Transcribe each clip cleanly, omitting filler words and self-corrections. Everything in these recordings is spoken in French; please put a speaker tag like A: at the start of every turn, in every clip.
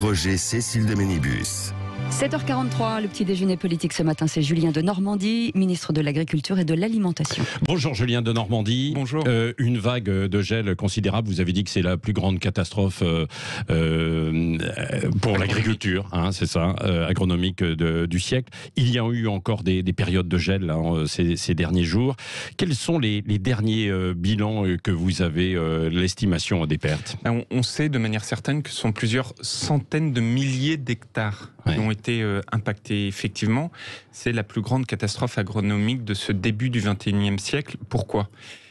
A: projet Cécile de Ménibus.
B: 7h43, le petit déjeuner politique ce matin, c'est Julien de Normandie, ministre de l'Agriculture et de l'Alimentation.
C: Bonjour Julien de Normandie.
D: Bonjour.
C: Une vague de gel considérable, vous avez dit que c'est la plus grande catastrophe pour l'agriculture, hein, c'est ça, agronomique du siècle. Il y a eu encore des périodes de gel là, ces derniers jours. Quels sont les derniers bilans que vous avez, l'estimation des pertes?
D: On sait de manière certaine que ce sont plusieurs centaines de milliers d'hectares qui ont été impactés. Effectivement, c'est la plus grande catastrophe agronomique de ce début du XXIe siècle. Pourquoi ?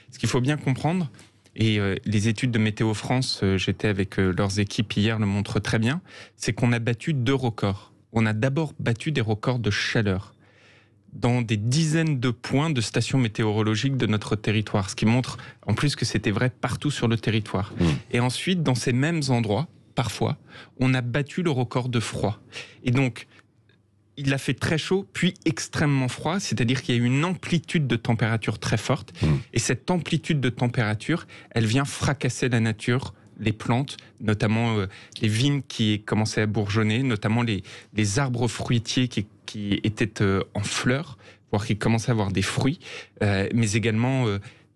D: Ce qu'il faut bien comprendre, et les études de Météo France, j'étais avec leurs équipes hier, le montrent très bien, c'est qu'on a battu 2 records. On a d'abord battu des records de chaleur dans des dizaines de points de stations météorologiques de notre territoire, ce qui montre en plus que c'était vrai partout sur le territoire. Et ensuite, dans ces mêmes endroits, parfois, on a battu le record de froid. Et donc, il a fait très chaud, puis extrêmement froid, c'est-à-dire qu'il y a eu une amplitude de température très forte. Et cette amplitude de température, elle vient fracasser la nature, les plantes, notamment les vignes qui commençaient à bourgeonner, notamment les arbres fruitiers qui étaient en fleurs, voire qui commençaient à avoir des fruits, mais également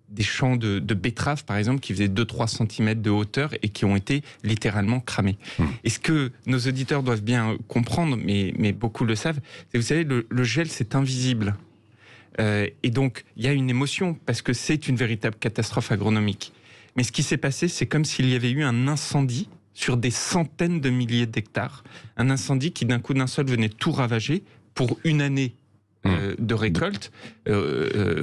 D: des champs de betteraves, par exemple, qui faisaient 2-3 cm de hauteur et qui ont été littéralement cramés. Et ce que nos auditeurs doivent bien comprendre, mais beaucoup le savent, c'est, vous savez, le gel, c'est invisible. Et donc, il y a une émotion, parce que c'est une véritable catastrophe agronomique. Mais ce qui s'est passé, c'est comme s'il y avait eu un incendie sur des centaines de milliers d'hectares. Un incendie qui, d'un coup d'un seul, venait tout ravager pour une année de récolte,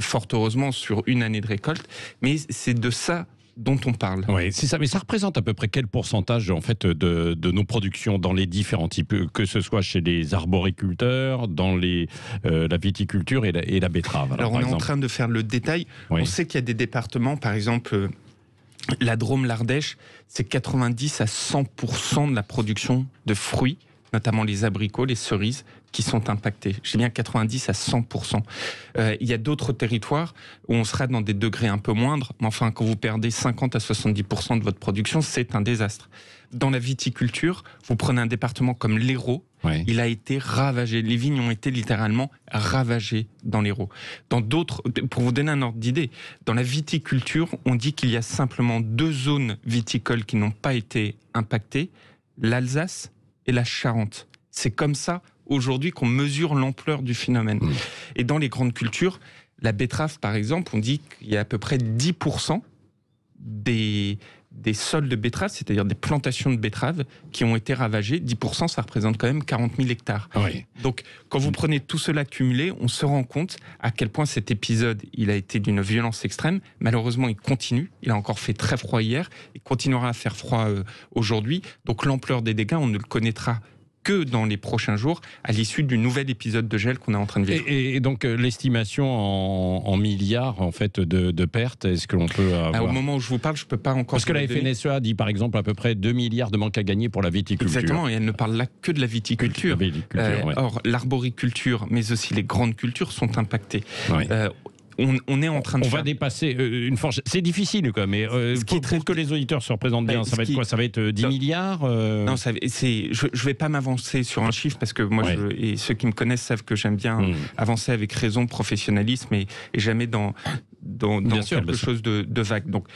D: fort heureusement sur une année de récolte, mais c'est de ça dont on parle.
C: Oui, c'est ça. Mais ça représente à peu près quel pourcentage en fait de nos productions dans les différents types, que ce soit chez les arboriculteurs, dans la viticulture et la betterave.
D: Alors on est en train de faire le détail. Oui. On sait qu'il y a des départements, par exemple la Drôme, l'Ardèche, c'est 90 à 100% de la production de fruits, notamment les abricots, les cerises, qui sont impactés. Je dis bien 90 à 100%. Il y a d'autres territoires où on sera dans des degrés un peu moindres, mais enfin, quand vous perdez 50 à 70% de votre production, c'est un désastre. Dans la viticulture, vous prenez un département comme l'Hérault, il a été ravagé. Les vignes ont été littéralement ravagées dans l'Hérault. Dans d'autres, pour vous donner un ordre d'idée, dans la viticulture, on dit qu'il y a simplement 2 zones viticoles qui n'ont pas été impactées, l'Alsace et la Charente. C'est comme ça, aujourd'hui, qu'on mesure l'ampleur du phénomène. Et dans les grandes cultures, la betterave, par exemple, on dit qu'il y a à peu près 10% des sols de betteraves, c'est-à-dire des plantations de betteraves, qui ont été ravagées. 10%, ça représente quand même 40 000 hectares. Oui. Donc, quand vous prenez tout cela cumulé, on se rend compte à quel point cet épisode, il a été d'une violence extrême. Malheureusement, il continue. Il a encore fait très froid hier. Il continuera à faire froid aujourd'hui. Donc, l'ampleur des dégâts, on ne le connaîtra que dans les prochains jours, à l'issue du nouvel épisode de gel qu'on est en train de vivre.
C: Et donc l'estimation en milliards en fait de pertes, est-ce que l'on peut avoir...
D: Au moment où je vous parle, je peux pas encore...
C: Parce que la FNSEA dit par exemple à peu près 2 milliards de manque à gagner pour la viticulture.
D: Exactement, et elle ne parle là que de la viticulture. Or, l'arboriculture, mais aussi les grandes cultures sont impactées. On est en train de
C: va dépasser une fourchette. C'est difficile, quoi, mais pour que les auditeurs se représentent bien, ça va être quoi ? Ça va être 10 milliards
D: Non, je ne vais pas m'avancer sur un chiffre, parce que moi, et ceux qui me connaissent savent que j'aime bien avancer avec raison, professionnalisme, et jamais dans quelque chose de vague. Donc,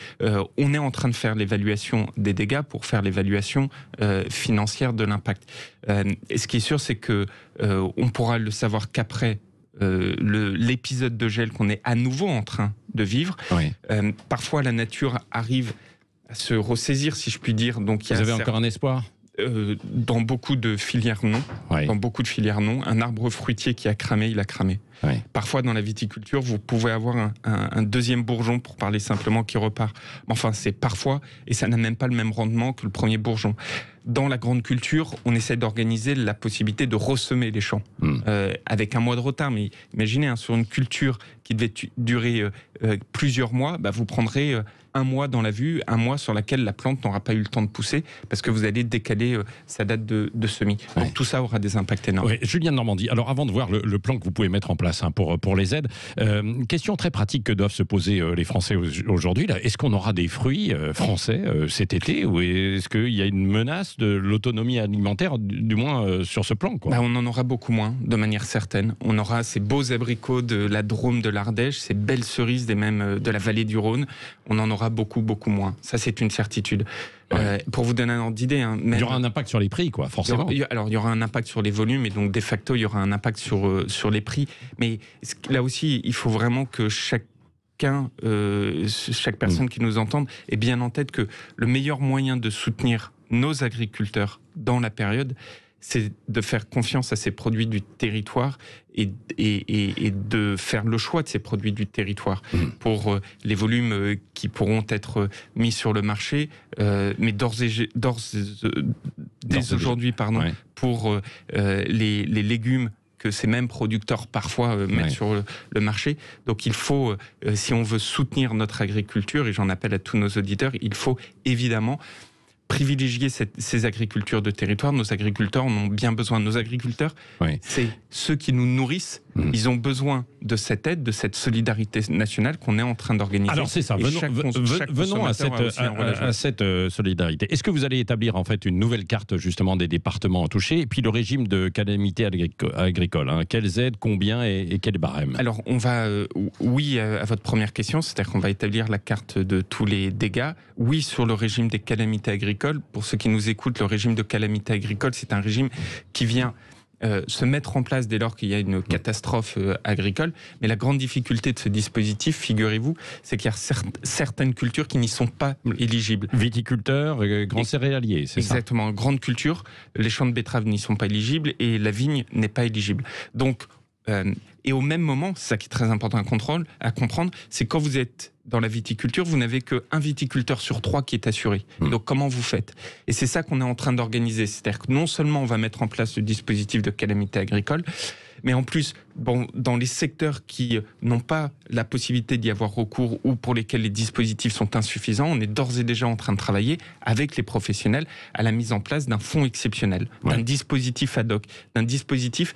D: on est en train de faire l'évaluation des dégâts pour faire l'évaluation financière de l'impact. Et ce qui est sûr, c'est que on pourra le savoir qu'après l'épisode de gel qu'on est à nouveau en train de vivre. Parfois, la nature arrive à se ressaisir, si je puis dire. Donc,
C: vous avez encore un espoir ?
D: Dans beaucoup de filières, non. Dans beaucoup de filières, non. Un arbre fruitier qui a cramé, il a cramé. Parfois, dans la viticulture, vous pouvez avoir un deuxième bourgeon, pour parler simplement, qui repart. Enfin, c'est parfois, et ça n'a même pas le même rendement que le premier bourgeon. Dans la grande culture, on essaie d'organiser la possibilité de ressemer les champs avec un mois de retard. Mais imaginez, sur une culture qui devait durer plusieurs mois, vous prendrez un mois dans la vue, un mois sur laquelle la plante n'aura pas eu le temps de pousser, parce que vous allez décaler sa date de semis. Donc tout ça aura des impacts énormes.
C: Oui, Julien de Normandie, alors avant de voir le plan que vous pouvez mettre en place pour les aides, question très pratique que doivent se poser les Français aujourd'hui, est-ce qu'on aura des fruits français cet été, ou est-ce qu'il y a une menace de l'autonomie alimentaire, du moins sur ce plan, quoi?
D: On en aura beaucoup moins, de manière certaine. On aura ces beaux abricots de la Drôme, de l'Ardèche, ces belles cerises de la vallée du Rhône. On en aura beaucoup, beaucoup moins. Ça, c'est une certitude. Pour vous donner un ordre d'idée...
C: il y aura un impact sur les prix, quoi, forcément.
D: Il y aura un impact sur les volumes, et donc, de facto, il y aura un impact sur les prix. Mais là aussi, il faut vraiment que chaque personne qui nous entende ait bien en tête que le meilleur moyen de soutenir nos agriculteurs dans la période, c'est de faire confiance à ces produits du territoire et de faire le choix de ces produits du territoire pour les volumes qui pourront être mis sur le marché, mais dès aujourd'hui, pour les légumes que ces mêmes producteurs parfois mettent sur le marché. Donc il faut, si on veut soutenir notre agriculture, et j'en appelle à tous nos auditeurs, il faut évidemment privilégier ces agricultures de territoire. Nos agriculteurs en ont bien besoin. Nos agriculteurs, c'est ceux qui nous nourrissent. Ils ont besoin de cette aide, de cette solidarité nationale qu'on est en train d'organiser.
C: Alors c'est ça, venons à cette solidarité. Est-ce que vous allez établir en fait une nouvelle carte justement des départements touchés, et puis le régime de calamité agricole, quelles aides, combien et quel barème?
D: Alors on va, oui à votre première question, c'est-à-dire qu'on va établir la carte de tous les dégâts. Oui sur le régime des calamités agricoles. Pour ceux qui nous écoutent, le régime de calamité agricole, c'est un régime qui vient se mettre en place dès lors qu'il y a une catastrophe agricole. Mais la grande difficulté de ce dispositif, figurez-vous, c'est qu'il y a certaines cultures qui n'y sont pas éligibles.
C: Viticulteurs, grands céréaliers, c'est ça?
D: Exactement, grande culture, les champs de betteraves n'y sont pas éligibles et la vigne n'est pas éligible. Donc, et au même moment, c'est ça qui est très important à comprendre, c'est quand vous êtes dans la viticulture, vous n'avez qu'un viticulteur sur 3 qui est assuré. Donc comment vous faites? Et c'est ça qu'on est en train d'organiser. C'est-à-dire que non seulement on va mettre en place le dispositif de calamité agricole, mais en plus, dans les secteurs qui n'ont pas la possibilité d'y avoir recours ou pour lesquels les dispositifs sont insuffisants, on est d'ores et déjà en train de travailler avec les professionnels à la mise en place d'un fonds exceptionnel, d'un dispositif ad hoc, d'un dispositif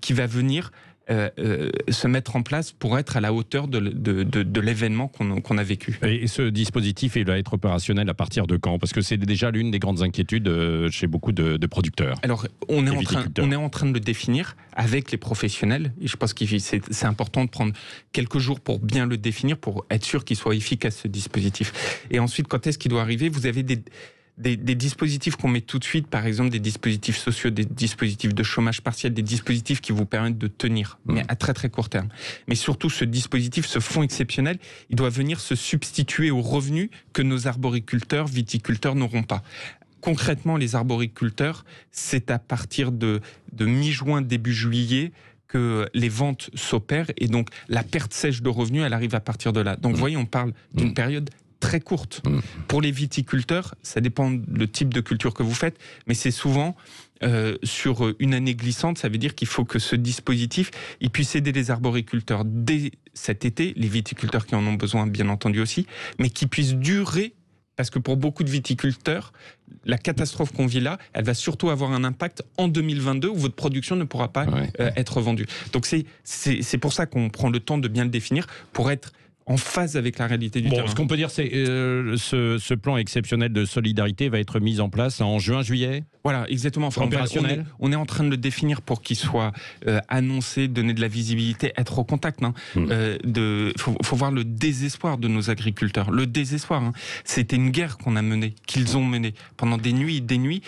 D: qui va venir se mettre en place pour être à la hauteur de l'événement qu'on a vécu.
C: Et ce dispositif, il va être opérationnel à partir de quand? Parce que c'est déjà l'une des grandes inquiétudes chez beaucoup de producteurs.
D: Alors, on est en train de le définir avec les professionnels. Et je pense que c'est important de prendre quelques jours pour bien le définir, pour être sûr qu'il soit efficace, ce dispositif. Et ensuite, quand est-ce qu'il doit arriver? Vous avez des dispositifs qu'on met tout de suite, par exemple des dispositifs sociaux, des dispositifs de chômage partiel, des dispositifs qui vous permettent de tenir, mais à très très court terme. Mais surtout, ce dispositif, ce fonds exceptionnel, il doit venir se substituer aux revenus que nos arboriculteurs, viticulteurs n'auront pas. Concrètement, les arboriculteurs, c'est à partir de mi-juin, début juillet, que les ventes s'opèrent, et donc la perte sèche de revenus, elle arrive à partir de là. Donc vous voyez, on parle d'une période très courte. Pour les viticulteurs, ça dépend du type de culture que vous faites, mais c'est souvent sur une année glissante. Ça veut dire qu'il faut que ce dispositif il puisse aider les arboriculteurs dès cet été, les viticulteurs qui en ont besoin bien entendu aussi, mais qui puisse durer, parce que pour beaucoup de viticulteurs, la catastrophe qu'on vit là, elle va surtout avoir un impact en 2022 où votre production ne pourra pas être vendue. Donc c'est pour ça qu'on prend le temps de bien le définir, pour être en phase avec la réalité du terrain.
C: Ce qu'on peut dire, c'est ce plan exceptionnel de solidarité va être mis en place en juin, juillet.
D: Voilà, exactement. Enfin, opérationnel. On est en train de le définir pour qu'il soit annoncé, donner de la visibilité, être au contact. Faut voir le désespoir de nos agriculteurs. Le désespoir. C'était une guerre qu'on a menée, qu'ils ont menée pendant des nuits et des nuits.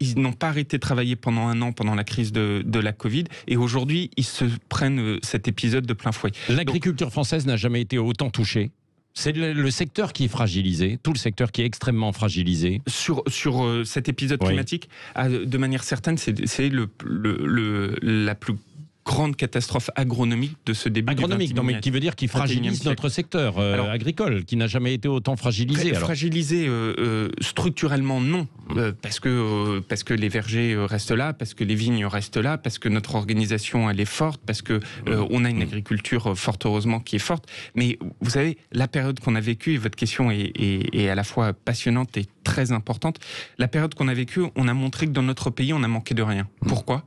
D: Ils n'ont pas arrêté de travailler pendant un an, pendant la crise de la Covid. Et aujourd'hui, ils se prennent cet épisode de plein fouet.
C: L'agriculture française n'a jamais été autant touchée. C'est le secteur qui est fragilisé, tout le secteur qui est extrêmement fragilisé.
D: Sur cet épisode climatique, de manière certaine, c'est la plus grande catastrophe agronomique de ce début
C: agronomique,
D: du 21e
C: mais qui veut dire qu'il fragilise notre secteur agricole, qui n'a jamais été autant fragilisé.
D: Fragilisé structurellement, non. Parce que les vergers restent là, parce que les vignes restent là, parce que notre organisation elle est forte, parce que on a une agriculture fort heureusement qui est forte. Mais vous savez, la période qu'on a vécue, et votre question est à la fois passionnante et très importante, la période qu'on a vécue, on a montré que dans notre pays, on a manqué de rien. Pourquoi ?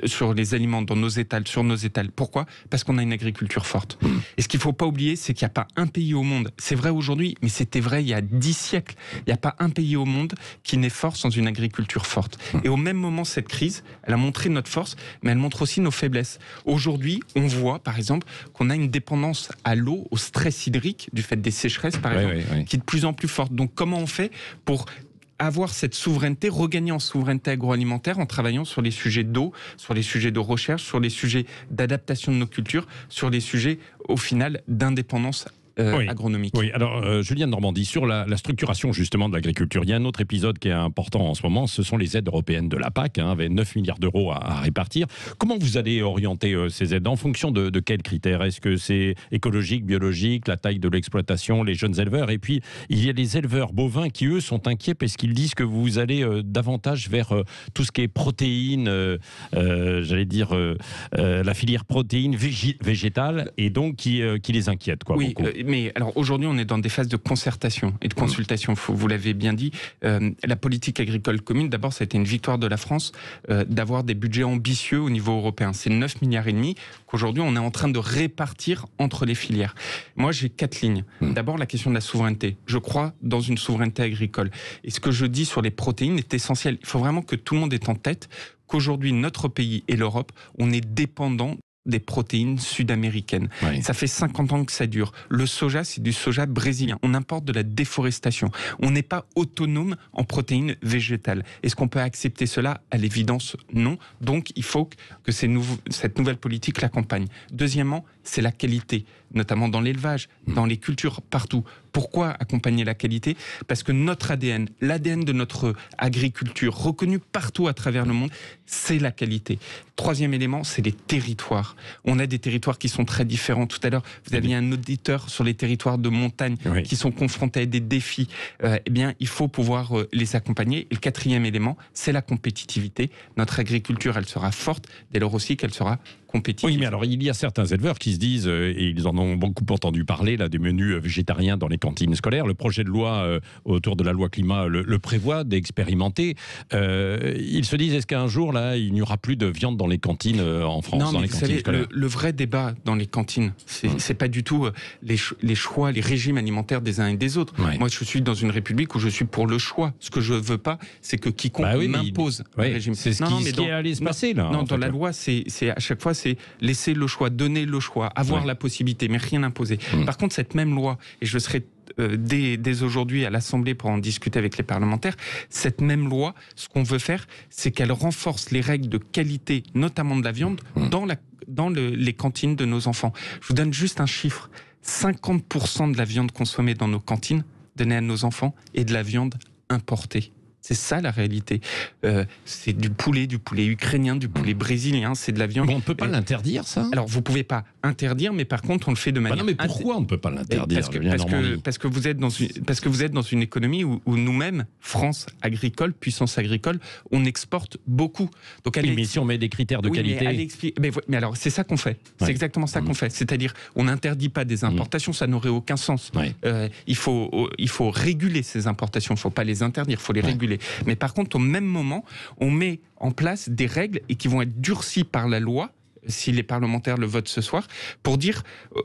D: Sur les aliments, dans nos étals, sur nos étals. Pourquoi ? Parce qu'on a une agriculture forte. Et ce qu'il ne faut pas oublier, c'est qu'il n'y a pas un pays au monde, c'est vrai aujourd'hui, mais c'était vrai il y a 10 siècles, il n'y a pas un pays au monde qui n'est fort sans une agriculture forte. Et au même moment, cette crise, elle a montré notre force, mais elle montre aussi nos faiblesses. Aujourd'hui, on voit, par exemple, qu'on a une dépendance à l'eau, au stress hydrique, du fait des sécheresses, par exemple, qui est de plus en plus forte. Donc, comment on fait pour avoir cette souveraineté, regagner en souveraineté agroalimentaire en travaillant sur les sujets d'eau, sur les sujets de recherche, sur les sujets d'adaptation de nos cultures, sur les sujets, au final, d'indépendance agronomique.
C: Oui, alors Julien de Normandie, sur la structuration justement de l'agriculture, il y a un autre épisode qui est important en ce moment, ce sont les aides européennes de la PAC, avec 9 milliards d'euros à répartir. Comment vous allez orienter ces aides ? En fonction de quels critères ? Est-ce que c'est écologique, biologique, la taille de l'exploitation, les jeunes éleveurs ? Et puis, il y a les éleveurs bovins qui, eux, sont inquiets parce qu'ils disent que vous allez davantage vers tout ce qui est protéines, j'allais dire la filière protéines végétales, et donc qui les inquiète, quoi.
D: Oui, mais alors aujourd'hui, on est dans des phases de concertation et de consultation. Vous l'avez bien dit, la politique agricole commune, d'abord, ça a été une victoire de la France d'avoir des budgets ambitieux au niveau européen. C'est 9 milliards et demi qu'aujourd'hui, on est en train de répartir entre les filières. Moi, j'ai 4 lignes. D'abord, la question de la souveraineté. Je crois dans une souveraineté agricole. Et ce que je dis sur les protéines est essentiel. Il faut vraiment que tout le monde ait en tête qu'aujourd'hui, notre pays et l'Europe, on est dépendant des protéines sud-américaines. Oui. Ça fait 50 ans que ça dure. Le soja, c'est du soja brésilien. On importe de la déforestation. On n'est pas autonome en protéines végétales. Est-ce qu'on peut accepter cela ? À l'évidence, non. Donc, il faut que cette nouvelle politique l'accompagne. Deuxièmement, c'est la qualité, notamment dans l'élevage, dans les cultures, partout. Pourquoi accompagner la qualité ? Parce que notre ADN, l'ADN de notre agriculture, reconnu partout à travers le monde, c'est la qualité. Troisième élément, c'est les territoires. On a des territoires qui sont très différents. Tout à l'heure, vous aviez un auditeur sur les territoires de montagne qui sont confrontés à des défis. Eh bien, il faut pouvoir les accompagner. Et le quatrième élément, c'est la compétitivité. Notre agriculture, elle sera forte, dès lors aussi qu'elle sera compétitive.
C: Oui, mais alors, il y a certains éleveurs qui se disent, et ils en ont beaucoup entendu parler, là, des menus végétariens dans les cantines scolaires. Le projet de loi autour de la loi climat le prévoit d'expérimenter. Ils se disent, est-ce qu'un jour, là, il n'y aura plus de viande dans les cantines en France,
D: non,
C: dans les
D: vous
C: cantines
D: savez,
C: scolaires ?
D: le vrai débat dans les cantines, c'est pas du tout les choix, les régimes alimentaires des uns et des autres. Ouais. Moi, je suis dans une république où je suis pour le choix. Ce que je veux pas, c'est que quiconque m'impose un régime.
C: C'est ce qui est allé se passer, là.
D: Non, dans la loi, c'est à chaque fois, c'est laisser le choix, donner le choix, avoir la possibilité, mais rien imposer. Par contre, cette même loi, et je serai dès aujourd'hui à l'Assemblée pour en discuter avec les parlementaires, cette même loi, ce qu'on veut faire, c'est qu'elle renforce les règles de qualité, notamment de la viande, dans les cantines de nos enfants. Je vous donne juste un chiffre. 50% de la viande consommée dans nos cantines, donnée à nos enfants, est de la viande importée. C'est ça la réalité. C'est du poulet ukrainien, du poulet brésilien, c'est de la viande.
C: Mais on ne peut pas l'interdire, ça ?
D: Alors, vous ne pouvez pas interdire, mais par contre, on le fait de manière...
C: non, mais pourquoi on ne peut pas l'interdire ?
D: Parce que vous êtes dans une économie où nous-mêmes, France agricole, puissance agricole, on exporte beaucoup. Donc,
C: mais si on met des critères de qualité...
D: Mais alors, c'est ça qu'on fait. C'est exactement ça qu'on fait. C'est-à-dire, on n'interdit pas des importations, ça n'aurait aucun sens. Il faut réguler ces importations, il ne faut pas les interdire, il faut les réguler. Mais par contre, au même moment, on met en place des règles et qui vont être durcies par la loi, si les parlementaires le votent ce soir, pour dire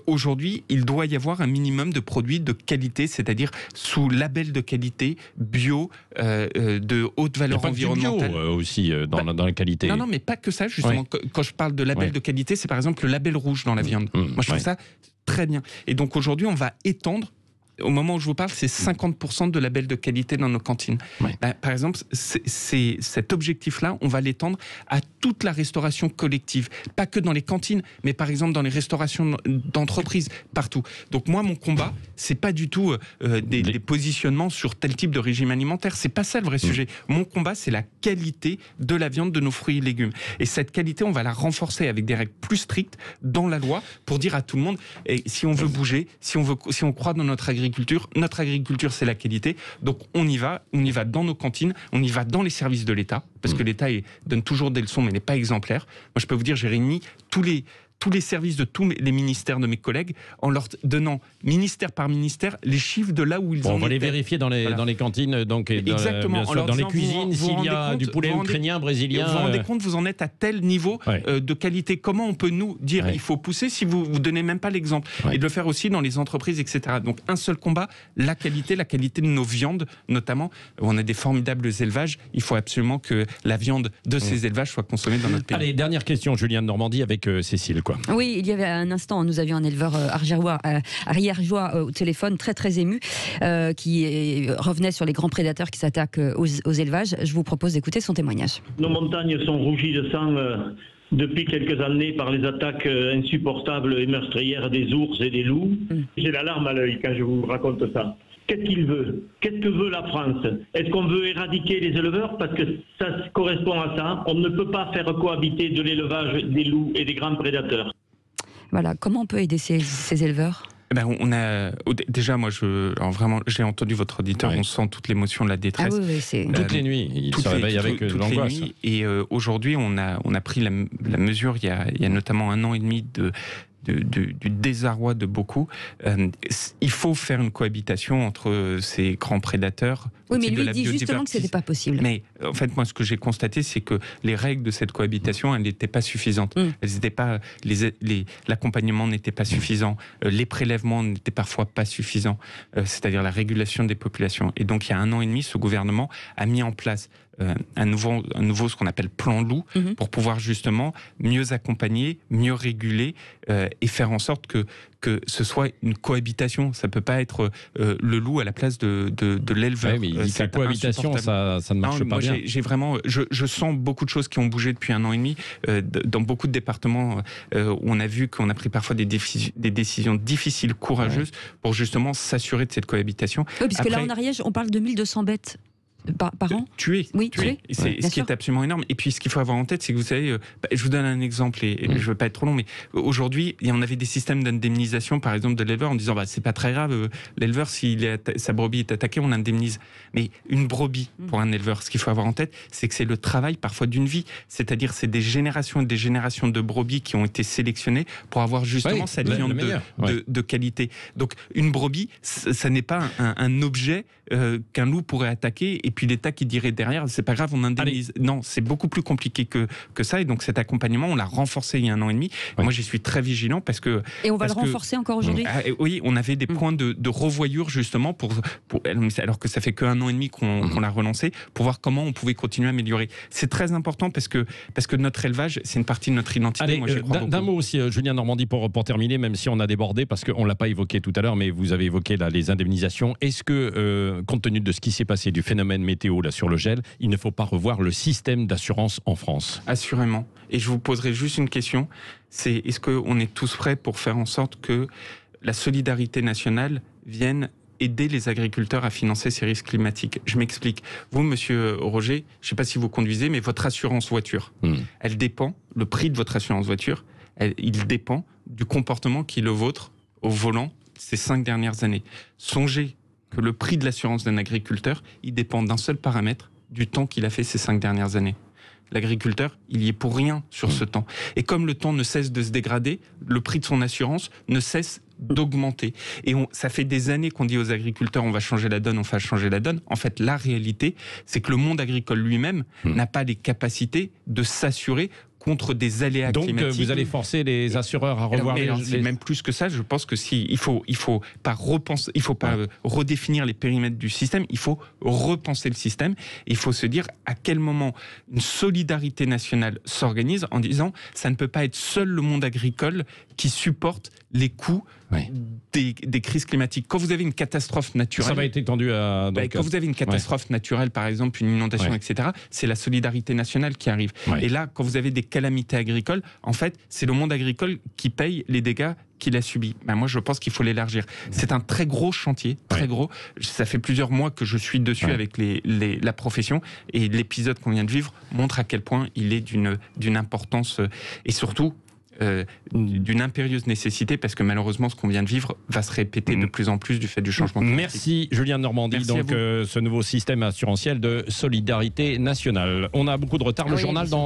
D: aujourd'hui, il doit y avoir un minimum de produits de qualité, c'est-à-dire sous label de qualité, bio, de haute valeur environnementale.
C: Il y a bio aussi dans la qualité.
D: Non, mais pas que ça, justement. Quand je parle de label de qualité, c'est par exemple le label rouge dans la viande. Moi, je trouve ça très bien. Et donc aujourd'hui, on va étendre au moment où je vous parle, c'est 50% de labels de qualité dans nos cantines.
C: Ouais.
D: Par exemple, cet objectif-là, on va l'étendre à toute la restauration collective. Pas que dans les cantines, mais par exemple dans les restaurations d'entreprise, partout. Donc moi, mon combat, c'est pas du tout des positionnements sur tel type de régime alimentaire. C'est pas ça le vrai sujet. Mon combat, c'est la qualité de la viande, de nos fruits et légumes. Et cette qualité, on va la renforcer avec des règles plus strictes dans la loi pour dire à tout le monde, et si on veut bouger, si on croit dans notre agriculture, c'est la qualité. Donc on y va dans nos cantines, on y va dans les services de l'État, parce que l'État donne toujours des leçons, mais n'est pas exemplaire. Moi, je peux vous dire, j'ai réuni tous les services de tous les ministères de mes collègues en leur donnant, ministère par ministère, les chiffres de là où ils en étaient.
C: On va les vérifier dans les cantines, donc,
D: exactement.
C: dans les cuisines, s'il y a du poulet ukrainien, brésilien.
D: Vous vous rendez compte, vous en êtes à tel niveau de qualité. Comment on peut nous dire il faut pousser si vous ne donnez même pas l'exemple, et de le faire aussi dans les entreprises, etc. Donc un seul combat, la qualité de nos viandes, notamment. On a des formidables élevages. Il faut absolument que la viande de ces élevages soit consommée dans notre pays.
C: Allez, dernière question, Julien de Normandie, avec Cécile, quoi.
B: Oui, il y avait un instant, nous avions un éleveur ariégeois au téléphone, très très ému, qui revenait sur les grands prédateurs qui s'attaquent aux élevages. Je vous propose d'écouter son témoignage.
E: Nos montagnes sont rougies de sang depuis quelques années par les attaques insupportables et meurtrières des ours et des loups. J'ai la larme à l'œil quand je vous raconte ça. Qu'est-ce qu'il veut? Qu'est-ce que veut la France? Est-ce qu'on veut éradiquer les éleveurs? Parce que ça correspond à ça. On ne peut pas faire cohabiter de l'élevage des loups et des grands prédateurs.
B: Voilà, comment on peut aider ces éleveurs?
D: Déjà, moi, j'ai entendu votre auditeur, on sent toute l'émotion de la détresse.
B: Ah oui, c'est...
C: Toutes les nuits, il se réveille avec l'angoisse.
D: Et aujourd'hui, on a pris la mesure, il y a notamment 1 an et demi du désarroi de beaucoup. Il faut faire une cohabitation entre ces grands prédateurs.
B: Oui, mais lui dit justement que ce n'était pas possible.
D: Mais en fait, moi, ce que j'ai constaté, c'est que les règles de cette cohabitation, elles n'étaient pas suffisantes. Elles n'étaient pas, l'accompagnement n'était pas suffisant, les prélèvements n'étaient parfois pas suffisants, c'est-à-dire la régulation des populations. Et donc, il y a 1 an et demi, ce gouvernement a mis en place un nouveau ce qu'on appelle plan loup, pour pouvoir justement mieux accompagner, mieux réguler et faire en sorte que ce soit une cohabitation. Ça peut pas être le loup à la place de l'éleveur.
C: Ouais, mais il dit que la cohabitation, ça ne marche pas bien.
D: J'ai vraiment, je sens beaucoup de choses qui ont bougé depuis 1 an et demi. Dans beaucoup de départements, on a vu qu'on a pris parfois des décisions difficiles, courageuses, pour justement s'assurer de cette cohabitation.
B: Oui, puisque là en Ariège, on parle de 1200 bêtes par an.
D: Tuer.
B: Oui, tuer.
D: C'est ce qui est absolument énorme. Et puis ce qu'il faut avoir en tête, c'est que vous savez, je vous donne un exemple, et je ne veux pas être trop long, mais aujourd'hui, on avait des systèmes d'indemnisation, par exemple, de l'éleveur, en disant c'est pas très grave, l'éleveur, sa brebis est attaquée, on indemnise. Mais une brebis, pour un éleveur, ce qu'il faut avoir en tête, c'est que c'est le travail parfois d'une vie. C'est-à-dire, c'est des générations et des générations de brebis qui ont été sélectionnées pour avoir justement cette viande de qualité. Donc une brebis, ça n'est pas un objet qu'un loup pourrait attaquer, et puis l'État qui dirait derrière, c'est pas grave, on indemnise. Non, c'est beaucoup plus compliqué que ça, et donc cet accompagnement, on l'a renforcé il y a 1 an et demi. Moi, j'y suis très vigilant parce que...
B: Et on va le renforcer encore aujourd'hui.
D: Oui, on avait des points de revoyure justement, alors que ça fait que 1 an et demi qu'on l'a relancé, pour voir comment on pouvait continuer à améliorer. C'est très important parce que notre élevage, c'est une partie de notre identité.
C: Allez,
D: moi,
C: d'un mot aussi, Julien Normandie, pour terminer, même si on a débordé, parce qu'on ne l'a pas évoqué tout à l'heure, mais vous avez évoqué là, les indemnisations. Est-ce que, compte tenu de ce qui s'est passé, du phénomène météo là, sur le gel, il ne faut pas revoir le système d'assurance en France?
D: Assurément. Et je vous poserai juste une question, c'est est-ce qu'on est tous prêts pour faire en sorte que la solidarité nationale vienne aider les agriculteurs à financer ces risques climatiques? Je m'explique. Vous, monsieur Roger, je ne sais pas si vous conduisez, mais votre assurance voiture, elle dépend, le prix de votre assurance voiture, il dépend du comportement qui est le vôtre au volant ces 5 dernières années. Songez que le prix de l'assurance d'un agriculteur, il dépend d'un seul paramètre, du temps qu'il a fait ces 5 dernières années. L'agriculteur, il y est pour rien sur ce temps. Et comme le temps ne cesse de se dégrader, le prix de son assurance ne cesse d'augmenter. Et ça fait des années qu'on dit aux agriculteurs, on va changer la donne, on va changer la donne. En fait, la réalité, c'est que le monde agricole lui-même n'a pas les capacités de s'assurer contre des aléas climatiques.
C: Donc, vous allez forcer les assureurs à revoir
D: c'est même plus que ça. Je pense que il faut pas repenser, il faut pas redéfinir les périmètres du système. Il faut repenser le système. Il faut se dire à quel moment une solidarité nationale s'organise en disant ça ne peut pas être seul le monde agricole qui supporte les coûts des crises climatiques. Quand vous avez une catastrophe naturelle...
C: Ça va être étendu à...
D: quand vous avez une catastrophe naturelle, par exemple, une inondation, etc., c'est la solidarité nationale qui arrive. Et là, quand vous avez des calamités agricoles, en fait, c'est le monde agricole qui paye les dégâts qu'il a subis. Moi, je pense qu'il faut l'élargir. C'est un très gros chantier, très gros. Ça fait plusieurs mois que je suis dessus avec la profession, et l'épisode qu'on vient de vivre montre à quel point il est d'une importance, et surtout d'une impérieuse nécessité, parce que malheureusement ce qu'on vient de vivre va se répéter de plus en plus du fait du changement climatique.
C: Merci Julien Normandie.
D: Merci
C: donc ce nouveau système assurantiel de solidarité nationale. On a beaucoup de retard. Le journal dans